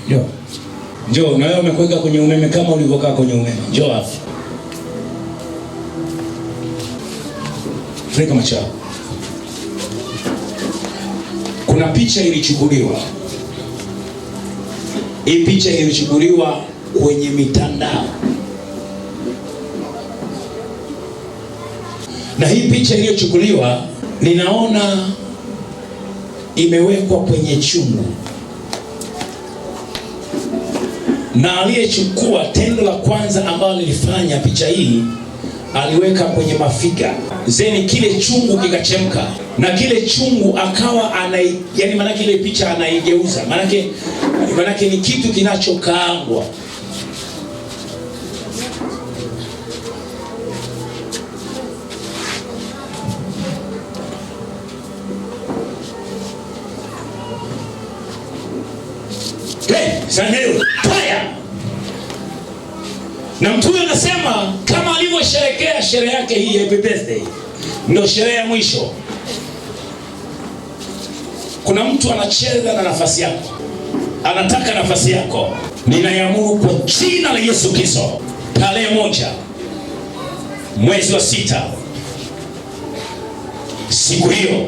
Njoo. Njoo, na wewe umekuweka kwenye umeme kama ulivyokaa kwenye umeme. Njoo hapa. Funika macho yako. Kuna picha ilichukuliwa. Hii picha ilichukuliwa kwenye mitandao. Na hii picha iliyochukuliwa ninaona imewekwa kwenye chungu. Na aliyechukua tendo la kwanza ambalo lilifanya picha hii aliweka kwenye mafiga. Zeni kile chungu kikachemka. Na kile chungu akawa yani maana ile picha anaigeuza. Maana ni kitu kinachokaangwa. Na Mtume anasema kama alivyosherehekea sherehe yake hii happy birthday, ndio sherehe ya mwisho. Kuna mtu anacheza na nafasi yako, anataka nafasi yako. Ninaiamuru kwa jina la Yesu Kristo, tarehe 1 mwezi wa 6, siku hiyo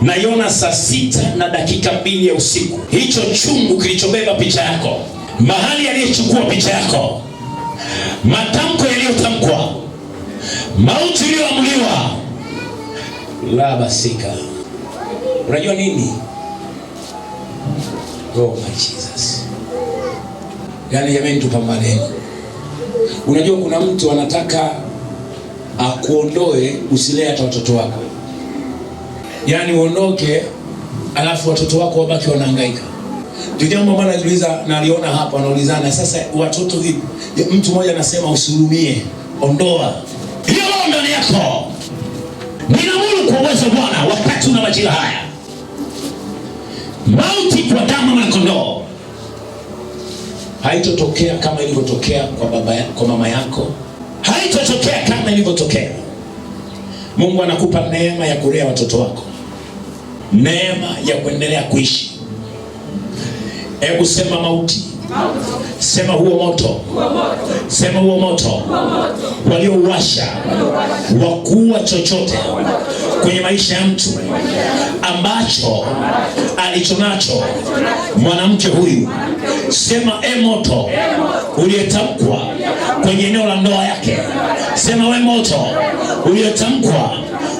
naiona saa 6:02 ya usiku, hicho chungu kilichobeba picha yako, mahali aliyechukua picha yako, matamko yaliyotamkwa, mauti iliyoamuliwa, la basika. Unajua nini? Oh my Jesus. Yaani jamani, tupambane. Unajua kuna mtu anataka akuondoe usilee hata watoto wako. Yaani uondoke alafu watoto wako wabaki wanahangaika. Ndio jambo ambalo najiuliza na aliona hapa wanaulizana sasa watoto vipi? Mtu mmoja anasema usihurumie, ondoa. Hiyo ndani yako. Ninaamuru kwa uwezo Bwana wakati una majira haya. Mauti kwa damu ya kondoo haitotokea kama ilivyotokea kwa mama yako. Haitotokea kama ilivyotokea. Mungu anakupa neema ya kulea watoto wako. Neema ya kuendelea kuishi. Hebu sema mauti. Sema huo moto. Sema huo moto. Waliouwasha wakuwa chochote kwenye maisha ya mtu ambacho alichonacho mwanamke huyu. Sema moto uliyetamkwa kwenye eneo la ndoa yake. Sema we moto uliyetamkwa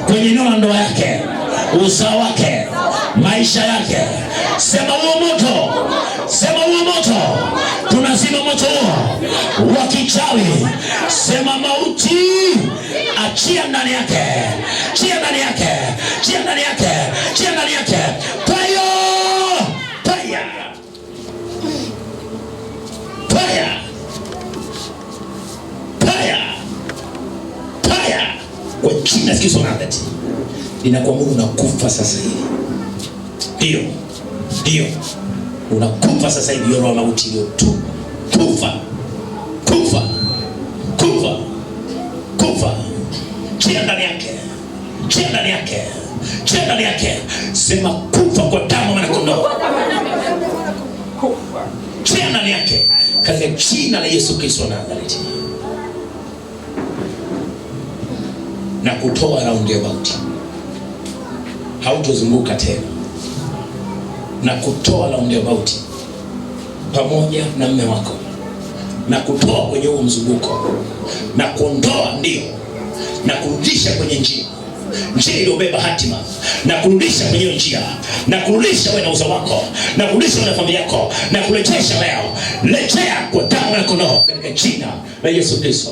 kwenye eneo la ndoa yake, uzao wake, maisha yake. Sema huo moto. Sema huo moto. Tunazima moto huo wa kichawi. Sema mauti, achia ndani yake. Chia ndani yake. Chia ndani yake. Chia ndani yake. Fire! Fire! Fire! Fire! Fire! Kwa jina la Yesu Nazareti. Ninakuamuru unakufa sasa hivi. Ndio. Ndio. Unakufa sasa hivi, roho ya mauti hiyo tu. Kufa. Kufa. Kufa. Kufa. Chia ndani yake. Chia ndani yake. Chia ndani yake. Sema kufa kwa damu ya kondoo. Kufa. Chia ndani yake. Katika jina la Yesu Kristo wa Nazareti. Na kutoa raundi ya mauti. Hautozunguka tena. Na kutoa raundi ya mauti pamoja na mume wako, na kutoa kwenye huo mzunguko, na kuondoa ndio, na kurudisha kwenye njia iliyobeba hatima, na kurudisha kwenye njia, na kurudisha wewe na uzao wako, na kurudisha wewe na familia yako, na kurejesha leo. Rejea kwa damu ya kondoo katika jina la Yesu Kristo.